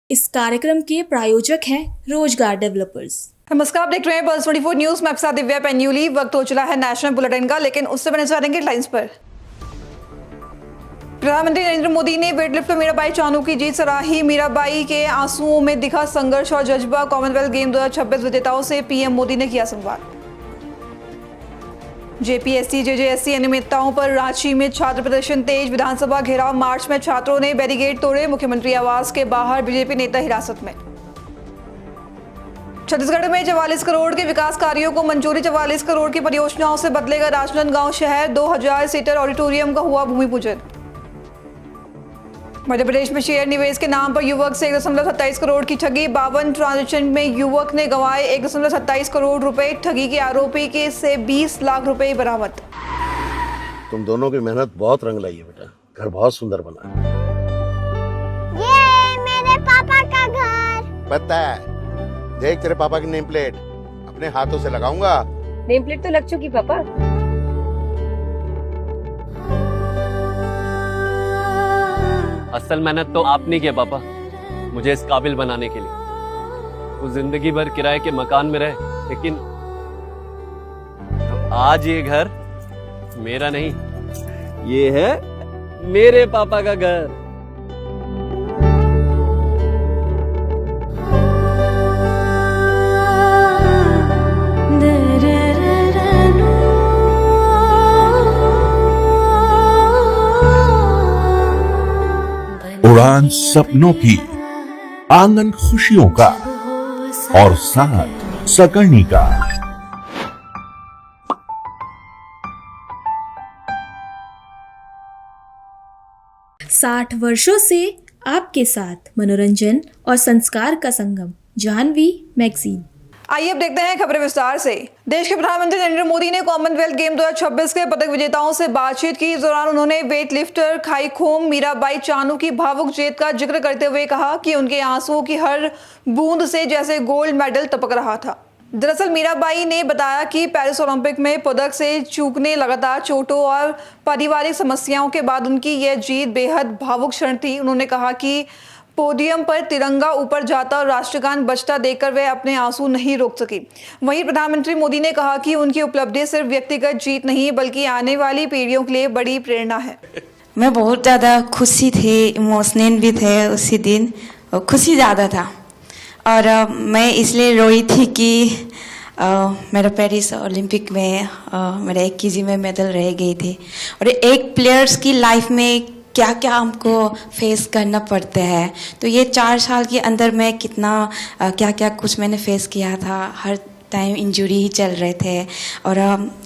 इस कार्यक्रम के प्रायोजक हैं रोजगार डेवलपर्स। नमस्कार, आप देख रहे हैं पल्स 24 न्यूज। मैं आपके साथ दिव्या पेन्यूली। वक्त हो चला है नेशनल बुलेटिन का, लेकिन उससे पहले नजर डालेंगे हेडलाइंस पर। प्रधानमंत्री नरेंद्र मोदी ने वेटलिफ्टर मीराबाई चानू की जीत सराही। मीराबाई के आंसुओं में दिखा संघर्ष और जज्बा। कॉमनवेल्थ गेम 2026 विजेताओं से पीएम मोदी ने किया संवाद। जेपीएससी जेजेएससी अनियमितताओं पर रांची में छात्र प्रदर्शन तेज। विधानसभा घेराव मार्च में छात्रों ने बैरिकेड तोड़े। मुख्यमंत्री आवास के बाहर बीजेपी नेता हिरासत में। छत्तीसगढ़ में 44 करोड़ के विकास कार्यों को मंजूरी। 44 करोड़ की परियोजनाओं से बदलेगा राजनांदगांव शहर। 2000 सीटर ऑडिटोरियम का हुआ भूमि पूजन। मध्य प्रदेश में शेयर निवेश के नाम पर युवक से 1.27 करोड़ की ठगी। 52 ट्रांजैक्शन में युवक ने गंवाए 1.27 करोड़ रुपए। ठगी के आरोपी के से 20 लाख रुपए बरामद। तुम दोनों की मेहनत बहुत रंग लाई है बेटा, घर बहुत सुंदर बना है। ये मेरे पापा का घर। पता है, देख तेरे पापा की नेम प्लेट अपने हाथों से लगाऊंगा। नेम प्लेट तो लग चुकी पापा। असल मेहनत तो आपने किया पापा, मुझे इस काबिल बनाने के लिए। वो जिंदगी भर किराए के मकान में रहे, लेकिन तो आज ये घर मेरा नहीं, ये है मेरे पापा का घर। उड़ान सपनों की, आंगन खुशियों का और साथ सकर्णी का। साठ वर्षों से आपके साथ मनोरंजन और संस्कार का संगम, जाह्नवी मैगजीन। आइए अब देखते हैं खबरें विस्तार से। देश के प्रधानमंत्री नरेंद्र मोदी ने कॉमनवेल्थ गेम 2026 के पदक विजेताओं से बातचीत की। इस दौरान उन्होंने वेट लिफ्टर खाईखोम मीराबाई चानू की भावुक जीत का जिक्र करते हुए कहा कि उनके आंसुओं की हर बूंद से जैसे गोल्ड मेडल टपक रहा था। दरअसल मीराबाई ने बताया कि पेरिस ओलंपिक में पदक से चूकने, लगातार चोटों और पारिवारिक समस्याओं के बाद उनकी यह जीत बेहद भावुक क्षण थी। उन्होंने कहा कि पोडियम पर तिरंगा ऊपर जाता और राष्ट्रगान बजता देखकर वे अपने आंसू नहीं रोक सकी। वहीं प्रधानमंत्री मोदी ने कहा कि उनकी उपलब्धि सिर्फ व्यक्तिगत जीत नहीं, बल्कि आने वाली पीढ़ियों के लिए बड़ी प्रेरणा है। मैं बहुत ज़्यादा खुशी थी, इमोशनल भी थे उसी दिन, खुशी ज़्यादा था। और मैं इसलिए रोई थी कि मेरा पेरिस ओलंपिक में मेरा 1 kg में मेडल रह गई थी। और एक प्लेयर्स की लाइफ में क्या क्या हमको फेस करना पड़ता है, तो ये 4 साल के अंदर मैं कितना क्या क्या कुछ मैंने फेस किया था। हर टाइम इंजरी ही चल रहे थे और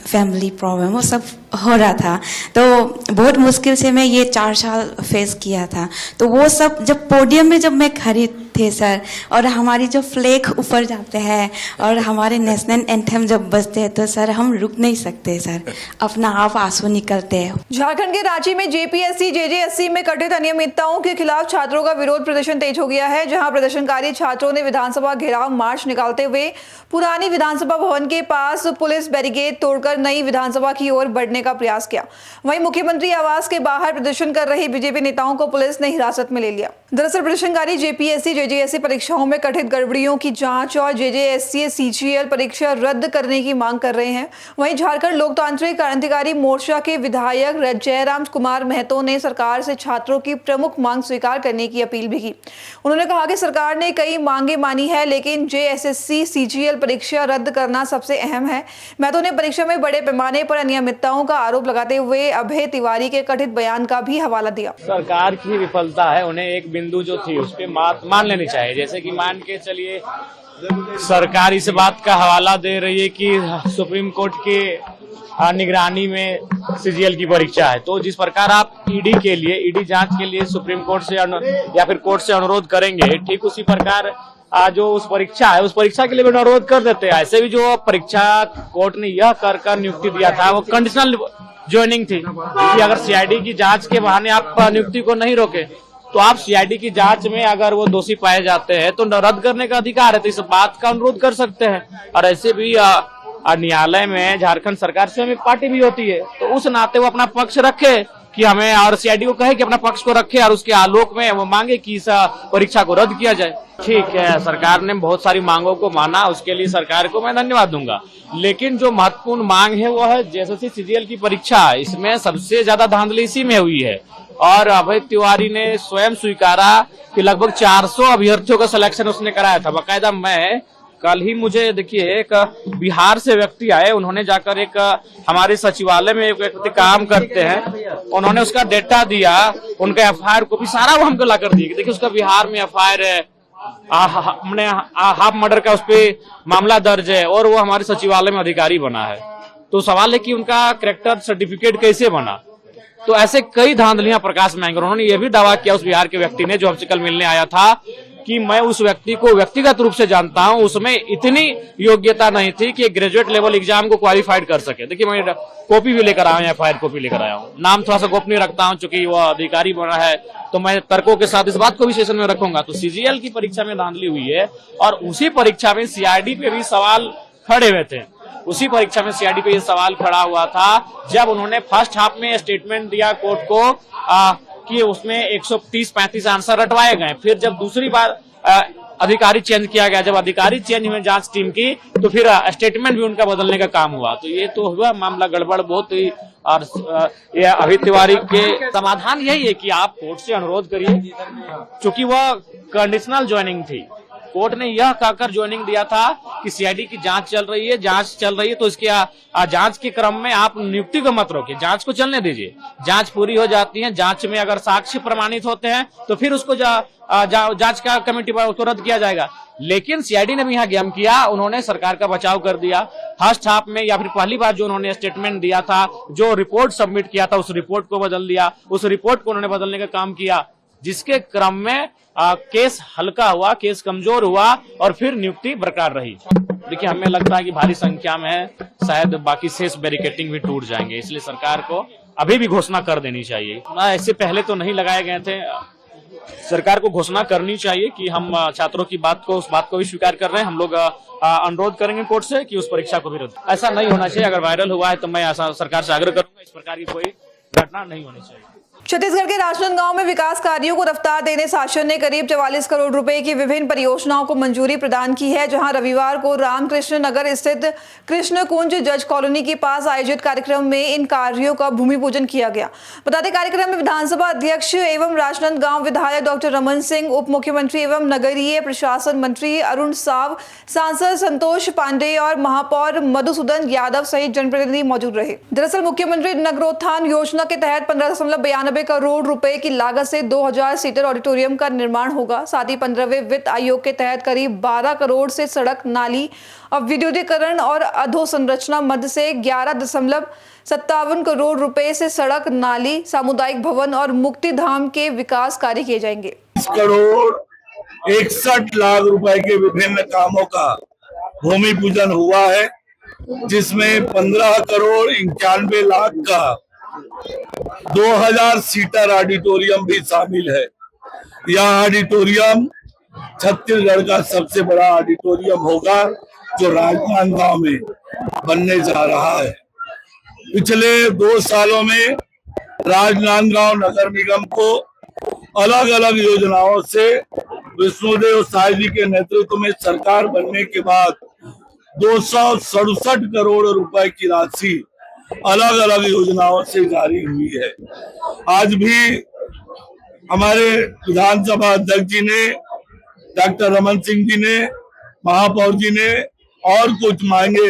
फैमिली प्रॉब्लम वो सब हो रहा था, तो बहुत मुश्किल से मैं ये 4 साल फेस किया था। तो वो सब जब पोडियम में जब मैं खड़ी थे सर, और हमारी जो फ्लैग ऊपर जाते हैं और हमारे नेशनल एंथम जब बजते हैं, तो सर हम रुक नहीं सकते सर, अपना आप आंसू निकलते हैं। झारखंड के रांची में जेपीएससी जेजेएससी में कथित अनियमितताओं के खिलाफ छात्रों का विरोध प्रदर्शन तेज हो गया है, जहां प्रदर्शनकारी छात्रों ने विधानसभा घेराव मार्च निकालते हुए पुरानी विधानसभा भवन के पास पुलिस बैरिकेड तोड़कर नई विधानसभा की ओर बढ़ने का प्रयास किया। वहीं मुख्यमंत्री आवास के बाहर प्रदर्शन कर रहे बीजेपी नेताओं को पुलिस ने हिरासत में ले लिया। दरअसल प्रदर्शनकारी जेपीएससी जेजेएससी परीक्षाओं में कथित गड़बड़ियों की जांच और जेजेएससी सीजीएल परीक्षा रद्द करने की मांग कर रहे हैं। वहीं झारखंड लोकतांत्रिक क्रांतिकारी मोर्चा के विधायक जयराम कुमार महतो ने सरकार से छात्रों की प्रमुख मांग स्वीकार करने की अपील भी की। उन्होंने कहा कि सरकार ने कई मांगे मानी है, लेकिन जेएसएससी सीजीएल परीक्षा रद्द करना सबसे अहम है। महतो ने परीक्षा में बड़े पैमाने पर अनियमितताओं का आरोप लगाते हुए अभय तिवारी के कथित बयान का भी हवाला दिया। सरकार की विफलता है, उन्हें एक बिंदु जो थी उस पे मान लेनी चाहिए। जैसे कि मान के चलिए सरकार इस बात का हवाला दे रही है कि सुप्रीम कोर्ट के निगरानी में सीजीएल की परीक्षा है, तो जिस प्रकार आप ईडी जांच के लिए सुप्रीम कोर्ट से या फिर कोर्ट से अनुरोध करेंगे, ठीक उसी प्रकार जो उस परीक्षा है उस परीक्षा के लिए भी अनुरोध कर देते हैं। ऐसे भी जो परीक्षा कोर्ट ने यह कर नियुक्ति दिया था वो कंडीशनल ज्वाइनिंग थी कि अगर सीआईडी की जांच के बहाने आप नियुक्ति को नहीं रोके, तो आप सीआईडी की जांच में अगर वो दोषी पाए जाते हैं तो रद्द करने का अधिकार है, तो इस बात का अनुरोध कर सकते हैं। और ऐसे भी न्यायालय में झारखंड सरकार स्वयं एक पार्टी भी होती है, तो उस नाते वो अपना पक्ष रखे कि हमें और सीआईडी को कहे कि अपना पक्ष को रखे और उसके आलोक में वो मांगे कि इस परीक्षा को रद्द किया जाए। ठीक है, सरकार ने बहुत सारी मांगों को माना, उसके लिए सरकार को मैं धन्यवाद दूंगा। लेकिन जो महत्वपूर्ण मांग है वो है जेएसएससी सीजीएल की परीक्षा, इसमें सबसे ज्यादा धांधली इसी में हुई है। और अभय तिवारी ने स्वयं स्वीकारा कि लगभग 400 अभ्यर्थियों का सिलेक्शन उसने कराया था। बाकायदा मैं कल ही मुझे देखिए एक बिहार से व्यक्ति आए, उन्होंने जाकर एक हमारे सचिवालय में एक व्यक्ति काम करते हैं, उन्होंने उसका डेटा दिया, उनका एफआईआर कॉपी सारा वो हमको ला कर दिया। देखिए उसका बिहार में एफआईआर है, हमने हाफ मर्डर का उस पर मामला दर्ज है और वो हमारे सचिवालय में अधिकारी बना है। तो सवाल है कि उनका कैरेक्टर सर्टिफिकेट कैसे बना। तो ऐसे कई धांधलियां प्रकाश में आएंगे। उन्होंने ये भी दावा किया उस बिहार के व्यक्ति ने, जो हमसे कल मिलने आया था, कि मैं उस व्यक्ति को व्यक्तिगत रूप से जानता हूं, उसमें इतनी योग्यता नहीं थी कि ग्रेजुएट लेवल एग्जाम को क्वालिफाइड कर सके। देखिए मैं कॉपी भी लेकर आया हूं, एफआईआर कॉपी लेकर आया हूं। नाम थोड़ा सा गोपनीय रखता हूं चूंकि वो अधिकारी बना है, तो मैं तर्कों के साथ इस बात को भी सेशन में रखूंगा। तो सीजीएल की परीक्षा में धांधली हुई है और उसी परीक्षा में सीआईडी पे भी सवाल खड़े हुए थे। उसी परीक्षा में सीआईडी पे ये सवाल खड़ा हुआ था जब उन्होंने फर्स्ट हाफ में स्टेटमेंट दिया कोर्ट को कि उसमें 130-35 आंसर रटवाए गए। फिर जब दूसरी बार अधिकारी चेंज किया गया, जब अधिकारी चेंज हुए जांच टीम की, तो फिर स्टेटमेंट भी उनका बदलने का काम हुआ। तो ये तो हुआ मामला गड़बड़ बहुत ही। और ये अभय तिवारी के समाधान यही है कि आप कोर्ट से अनुरोध करिए, चूंकि वह कंडीशनल ज्वाइनिंग थी। कोर्ट ने यह कहकर ज्वाइनिंग दिया था कि सीआईडी की जांच चल रही है, तो इसके जांच के क्रम में आप नियुक्ति को मत रोकिए, जांच को चलने दीजिए। जांच पूरी हो जाती है, जांच में अगर साक्ष्य प्रमाणित होते हैं तो फिर उसको जांच का कमेटी पर उसको रद्द किया जाएगा। लेकिन सीआईडी ने भी यहाँ गेम किया, उन्होंने सरकार का बचाव कर दिया। फर्स्ट हाफ में या फिर पहली बार जो उन्होंने स्टेटमेंट दिया था, जो रिपोर्ट सबमिट किया था, उस रिपोर्ट को बदल दिया, उस रिपोर्ट को उन्होंने बदलने का काम किया, जिसके क्रम में केस हल्का हुआ, केस कमजोर हुआ और फिर नियुक्ति बरकरार रही। देखिए हमें लगता है कि भारी संख्या में शायद बाकी शेष बैरिकेटिंग भी टूट जाएंगे, इसलिए सरकार को अभी भी घोषणा कर देनी चाहिए। ऐसे पहले तो नहीं लगाए गए थे, सरकार को घोषणा करनी चाहिए कि हम छात्रों की बात को, उस बात को भी स्वीकार कर रहे हैं। हम लोग अनुरोध करेंगे कोर्ट से कि उस परीक्षा को भी रद्द। ऐसा नहीं होना चाहिए। अगर वायरल हुआ है तो मैं ऐसा सरकार से आग्रह करूंगा, इस प्रकार की कोई घटना नहीं होनी चाहिए। छत्तीसगढ़ के राजनांदगांव में विकास कार्यों को रफ्तार देने शासन ने करीब 44 करोड़ रुपए की विभिन्न परियोजनाओं को मंजूरी प्रदान की है, जहां रविवार को रामकृष्ण नगर स्थित कृष्ण कुंज जज कॉलोनी के पास आयोजित कार्यक्रम में इन कार्यों का भूमि पूजन किया गया। बता दें कार्यक्रम में विधानसभा अध्यक्ष एवं राजनांदगांव विधायक डॉक्टर रमन सिंह, उप मुख्यमंत्री एवं नगरीय प्रशासन मंत्री अरुण साव, सांसद संतोष पांडे और महापौर मधुसूदन यादव सहित जनप्रतिनिधि मौजूद रहे। दरअसल मुख्यमंत्री नगरोत्थान योजना के तहत 15.92 करोड़ रुपए की लागत से 2000 सीटर ऑडिटोरियम का निर्माण होगा। साथ ही 15वें वित्त आयोग के तहत करीब 12 करोड़ से सड़क, नाली और विद्युतीकरण और अधोसंरचना मध्य से 11.57 करोड़ रुपए से सड़क, नाली, सामुदायिक भवन और मुक्ति धाम के विकास कार्य किए जाएंगे। 20 करोड़ 61 लाख रुपए के विभिन्न कामों का भूमि पूजन हुआ है, जिसमें 15 करोड़ 91 लाख का 2000 सीटर ऑडिटोरियम भी शामिल है। यह ऑडिटोरियम छत्तीसगढ़ का सबसे बड़ा ऑडिटोरियम होगा जो राजनांदगांव में बनने जा रहा है। पिछले 2 सालों में राजनांदगांव नगर निगम को अलग अलग योजनाओं से विष्णुदेव साय जी के नेतृत्व में सरकार बनने के बाद 267 करोड़ रुपए की राशि अलग अलग योजनाओं से जारी हुई है। आज भी हमारे विधानसभा अध्यक्ष जी ने, डॉक्टर रमन सिंह जी ने, महापौर जी ने और कुछ मांगे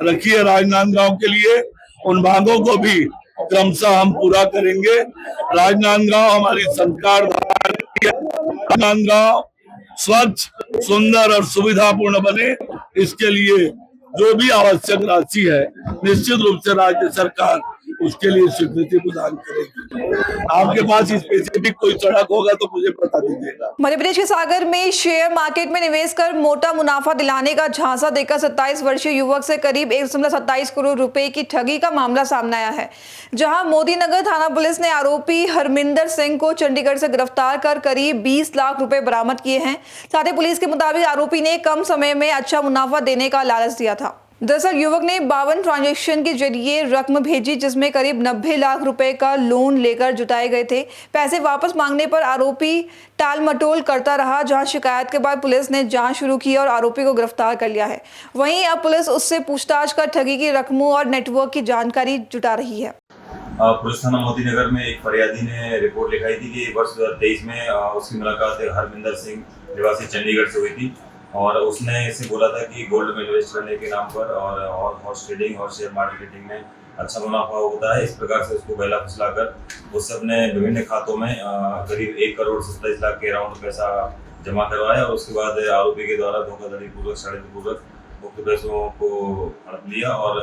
रखी है राजनांदगांव के लिए। उन मांगों को भी क्रमशः हम पूरा करेंगे। राजनांदगांव हमारी संस्कार राजनांदगांव स्वच्छ, सुंदर और सुविधापूर्ण बने, इसके लिए जो भी आवश्यक राशि है निश्चित रूप से राज्य सरकार उसके लिए स्वीकृति प्रदान करेगी। आपके पास स्पेसिफिक कोई सड़क होगा तो मुझे बता दीजिएगा। मध्य प्रदेश के सागर में शेयर मार्केट में निवेश कर मोटा मुनाफा दिलाने का झांसा देकर 27 वर्षीय युवक से करीब 1.27 करोड़ रुपए की ठगी का मामला सामने आया है, जहां मोदीनगर थाना पुलिस ने आरोपी हरमिंदर सिंह को चंडीगढ़ से गिरफ्तार कर करीब 20 लाख रुपए बरामद किए हैं। साथ ही पुलिस के मुताबिक आरोपी ने कम समय में अच्छा मुनाफा देने का लालच दिया था। दरअसल युवक ने 52 ट्रांजैक्शन के जरिए रकम भेजी, जिसमें करीब 90 लाख रुपए का लोन लेकर जुटाए गए थे। पैसे वापस मांगने पर आरोपी टाल मटोल करता रहा, जहां शिकायत के बाद पुलिस ने जांच शुरू की और आरोपी को गिरफ्तार कर लिया है। वहीं अब पुलिस उससे पूछताछ कर ठगी की रकमों और नेटवर्क की जानकारी जुटा रही है। पुलिस थाना मोती नगर में एक फरियादी ने रिपोर्ट लिखाई थी कि वर्ष 2023 में उसकी मुलाकात हरमिंदर सिंह निवासी चंडीगढ़ से हुई थी और उसने इसे बोला था कि गोल्ड में इन्वेस्ट करने के नाम पर और हॉर्स ट्रेडिंग और शेयर मार्केटिंग में अच्छा मुनाफा होता है। इस प्रकार से उसको बहला फुसलाकर उस सब ने विभिन्न खातों में करीब 1,27,00,000 के अराउंड पैसा जमा करवाया और उसके बाद आरोपी के द्वारा धोखाधड़ी पूर्वक षड्यंत्र पूर्वक उक्त पैसों को हड़प लिया और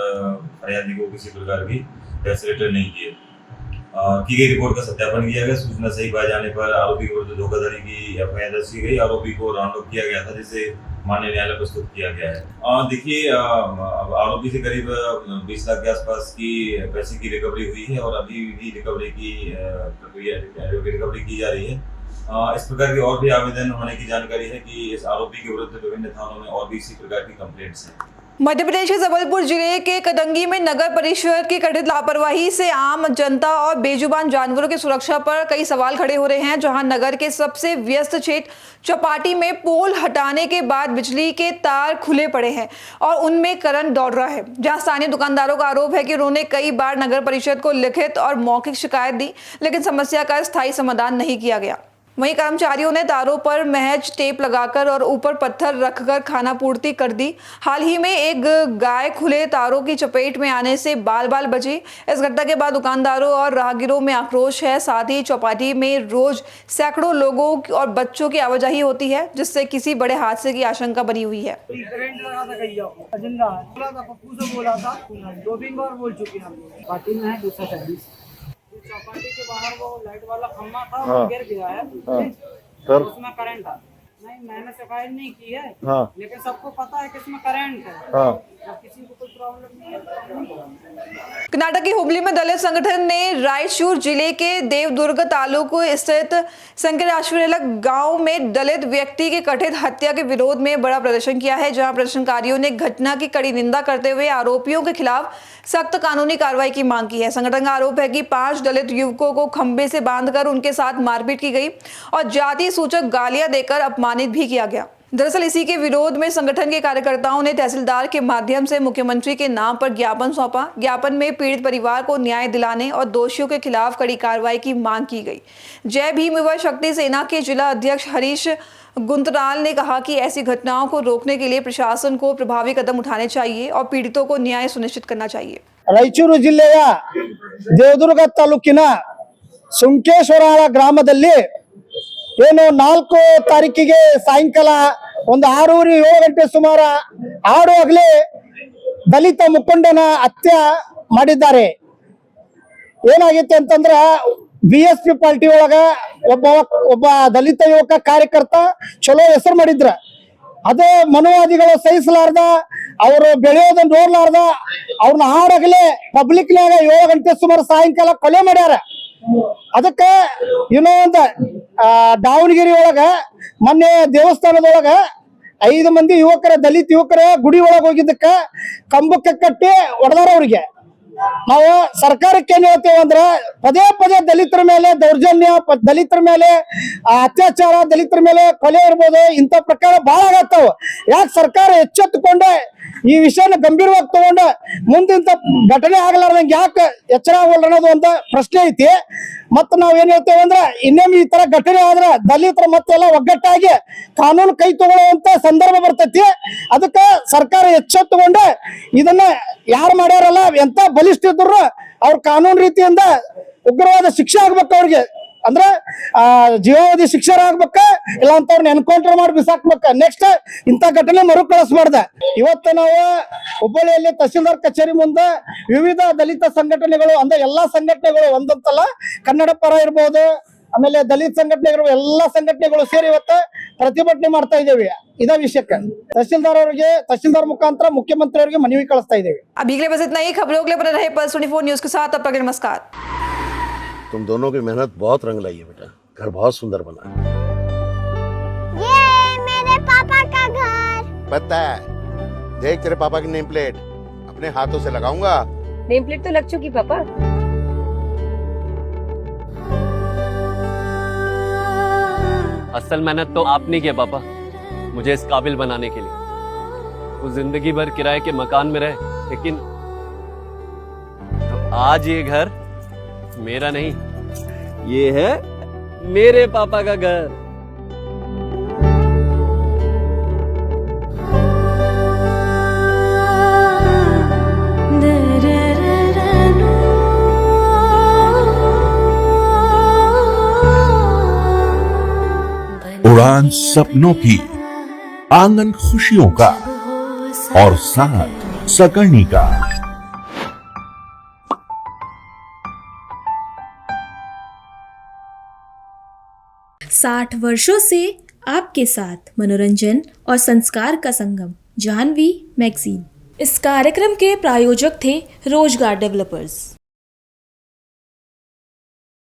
फरियादी को किसी प्रकार की पैसे रिटर्न नहीं किए। की गई रिपोर्ट का सत्यापन किया गया। सूचना सही पाए जाने पर आरोपी के विरुद्ध धोखाधड़ी की एफआईआर दर्ज की गई। आरोपी को राउंड अप किया गया था, जिसे माननीय न्यायालय प्रस्तुत किया गया है। देखिए, आरोपी से करीब 20 लाख के आसपास की पैसे की रिकवरी हुई है और अभी भी रिकवरी की जा रही है। इस प्रकार के और भी आवेदन होने की जानकारी है कि इस आरोपी के विरुद्ध विभिन्न थानों में और भी इसी प्रकार की कंप्लेंट्स हैं। मध्य प्रदेश के जबलपुर जिले के कदंगी में नगर परिषद की कथित लापरवाही से आम जनता और बेजुबान जानवरों की सुरक्षा पर कई सवाल खड़े हो रहे हैं। जहां नगर के सबसे व्यस्त क्षेत्र चौपाटी में पोल हटाने के बाद बिजली के तार खुले पड़े हैं और उनमें करंट दौड़ रहा है। जहां स्थानीय दुकानदारों का आरोप है कि उन्होंने कई बार नगर परिषद को लिखित और मौखिक शिकायत दी, लेकिन समस्या का स्थायी समाधान नहीं किया गया। वहीं कर्मचारियों ने तारों पर महज टेप लगाकर और ऊपर पत्थर रखकर खानापूर्ति कर दी। हाल ही में एक गाय खुले तारों की चपेट में आने से बाल बाल बचे। इस घटना के बाद दुकानदारों और राहगीरों में आक्रोश है। साथ ही चौपाटी में रोज सैकड़ों लोगों और बच्चों की आवाजाही होती है, जिससे किसी बड़े हादसे की आशंका बनी हुई है। बोला था 2-3 बार बोल चुके हैं। पार्टी में है 226 चौपाटी के बाहर वो लाइट वाला खम्मा था, वो गिर गया है। उसमें करंट था। नहीं, मैंने शिकायत नहीं की है, लेकिन सबको पता है कि इसमें करंट है। किसी को कोई प्रॉब्लम नहीं है। कर्नाटक की हुबली में दलित संगठन ने रायचूर जिले के देवदुर्ग तालुक स्थित संकराश्वरेला गांव में दलित व्यक्ति की कथित हत्या के विरोध में बड़ा प्रदर्शन किया है। जहां प्रदर्शनकारियों ने घटना की कड़ी निंदा करते हुए आरोपियों के खिलाफ सख्त कानूनी कार्रवाई की मांग की है। संगठन का आरोप है कि 5 दलित युवकों को खंबे से बांधकर उनके साथ मारपीट की गई और जाति सूचक गालियां देकर अपमानित भी किया गया। दरअसल इसी के विरोध में संगठन के कार्यकर्ताओं ने तहसीलदार के माध्यम से मुख्यमंत्री के नाम पर ज्ञापन सौंपा। ज्ञापन में पीड़ित परिवार को न्याय दिलाने और दोषियों के खिलाफ कड़ी कार्रवाई की मांग की गई। जय भीम युवा शक्ति सेना के जिला अध्यक्ष हरीश गुंतराल ने कहा कि ऐसी घटनाओं को रोकने के लिए प्रशासन को प्रभावी कदम उठाने चाहिए और पीड़ितों को न्याय सुनिश्चित करना चाहिए। ರಾಯಚೂರು ಜಿಲ್ಲೆಯ ದೇವದುರ್ಗ ತಾಲೂಕಿನ ಸುಂಕೇಶ್ವರ ಗ್ರಾಮದಲ್ಲಿ ಏನು 4 ತಾರೀಕಿಗೆ ಸಾಯಂಕಾಲ ಒಂದು 6-7 ಗಂಟೆ ಸುಮಾರು ಆಡು ಹಗಲೇ ದಲಿತ ಮುಖಂಡನ ಹತ್ಯೆ ಮಾಡಿದ್ದಾರೆ. ಏನಾಗಿತ್ತು ಅಂತಂದ್ರೆ ಬಿಎಸ್ಪಿ ಪಾರ್ಟಿ ಒಳಗ ಒಬ್ಬ ದಲಿತ ಯುವಕ ಕಾರ್ಯಕರ್ತ ಚಲೋ ಹೆಸರು ಮಾಡಿದ್ರ. ಅದೇ ಮನುವಾದಿಗಳು ಸಹಿಸಲಾರ್ದ, ಅವರು ಬೆಳೆಯೋದನ್ನ ನೋಡ್ಲಾರ್ದ ಅವ್ರನ್ನ ಆಡಗಲೇ ಪಬ್ಲಿಕ್ನಾಗ 7 ಗಂಟೆ ಸುಮಾರು ಸಾಯಂಕಾಲ ಕೊಲೆ ಮಾಡ್ಯಾರ. ಅದಕ್ಕೆ ಇನ್ನೊಂದು ದಾವಣಗೆರೆ ಒಳಗ ಮೊನ್ನೆ ದೇವಸ್ಥಾನದೊಳಗ 5 ಮಂದಿ ಯುವಕರ ದಲಿತ ಯುವಕರ ಗುಡಿ ಒಳಗ ಹೋಗಿದ್ದಕ್ಕ ಕಂಬಕ್ಕೆ ಕಟ್ಟಿ ಹೊಡೆದಾರ. ಅವ್ರಿಗೆ ನಾವು ಸರ್ಕಾರಕ್ಕೆ ಏನ್ ಹೇಳ್ತೇವೆ ಅಂದ್ರೆ ಪದೇ ಪದೇ ದಲಿತರ ಮೇಲೆ ದೌರ್ಜನ್ಯ, ದಲಿತರ ಮೇಲೆ ಅತ್ಯಾಚಾರ, ದಲಿತರ ಮೇಲೆ ಕೊಲೆ ಇರ್ಬೋದು, ಇಂಥ ಪ್ರಕಾರ ಬಹಳ ಆಗತ್ತಾವ. ಯಾಕೆ ಸರ್ಕಾರ ಎಚ್ಚೆತ್ತುಕೊಂಡೆ ಈ ವಿಷಯನ ಗಂಭೀರವಾಗಿ ತಗೊಂಡು ಮುಂದಿಂತ ಘಟನೆ ಆಗಲಾರ್ದಂಗೆ ಯಾಕೆ ಎಚ್ಚರ ಆಗಲ್ಲ ಅನ್ನೋದು ಒಂದು ಪ್ರಶ್ನೆ ಐತಿ. ಮತ್ತ ನಾವ್ ಏನ್ ಹೇಳ್ತೇವೆ ಅಂದ್ರೆ ಇನ್ನೊಮ್ಮೆ ಈ ತರ ಘಟನೆ ಆದ್ರೆ ದಲಿತರ ಮತ್ತೆಲ್ಲ ಒಗ್ಗಟ್ಟಾಗಿ ಕಾನೂನು ಕೈ ತಗೊಳ್ಳುವಂತ ಸಂದರ್ಭ ಬರ್ತೈತಿ. ಅದಕ್ಕೆ ಸರ್ಕಾರ ಎಚ್ಚೆತ್ತುಕೊಂಡೆ ಇದನ್ನ ಯಾರು ಮಾಡ್ಯಾರಲ್ಲ ಎಂತ ಬಲಿಷ್ಠ ಇದ್ರು ಅವ್ರ ಕಾನೂನು ರೀತಿಯಿಂದ ಉಗ್ರವಾದ ಶಿಕ್ಷೆ ಆಗ್ಬೇಕು. ಅವ್ರಿಗೆ ಅಂದ್ರೆ ಜೀವಾವಧಿ ಶಿಕ್ಷೆ ಆಗ್ಬೇಕ, ಇಲ್ಲ ಅಂತವ್ರನ್ನ ಎನ್ಕೌಂಟರ್ ಮಾಡಿ ಬಿಸಾಕ್ಬೇಕ. ನೆಕ್ಸ್ಟ್ ಇಂಥ ಘಟನೆ ಮರುಕಳಿಸಬಾರ್ದ. ಇವತ್ತು ನಾವು ಹುಬ್ಬಳ್ಳಿಯಲ್ಲಿ ತಹಸೀಲ್ದಾರ್ ಕಚೇರಿ ಮುಂದೆ ವಿವಿಧ ದಲಿತ ಸಂಘಟನೆಗಳು ಅಂದ್ರೆ ಎಲ್ಲಾ ಸಂಘಟನೆಗಳು ಒಂದಂತಲ್ಲ, ಕನ್ನಡ ಪರ ಇರ್ಬೋದು, ಆಮೇಲೆ ದಲಿತ ಸಂಘಟನೆಗಳು ಎಲ್ಲಾ ಸಂಘಟನೆಗಳು ಸೇರಿ ಇವತ್ತು ಪ್ರತಿಭಟನೆ ಮಾಡ್ತಾ ಇದ್ದೇವೆ. इधर विषय तहसीलदार मुखांतर मुख्यमंत्री मनवी कಳಿಸ್ತಾ ಇದ್ದೇವೆ. अभी के लिए बस इतना ही। खबरों के लिए बने रहे पल्स 24 न्यूज के साथ। तब तक नमस्कार। तुम दोनों की मेहनत बहुत रंग लाई है बेटा, घर बहुत सुंदर बना है। ये मेरे पापा का घर। पता है देख तेरे पापा की नेम प्लेट अपने हाथों से लगाऊंगा। नेम प्लेट तो लग चुकी पापा। असल मेहनत तो आपने की है पापा, मुझे इस काबिल बनाने के लिए। वो जिंदगी भर किराए के मकान में रहे, लेकिन आज ये घर मेरा नहीं, ये है मेरे पापा का घर। उड़ान सपनों की, आंगन खुशियों का और साथ सकर्णी का। 60 वर्षों से आपके साथ मनोरंजन और संस्कार का संगम, जाह्नवी मैगजीन। इस कार्यक्रम के प्रायोजक थे रोजगार डेवलपर्स।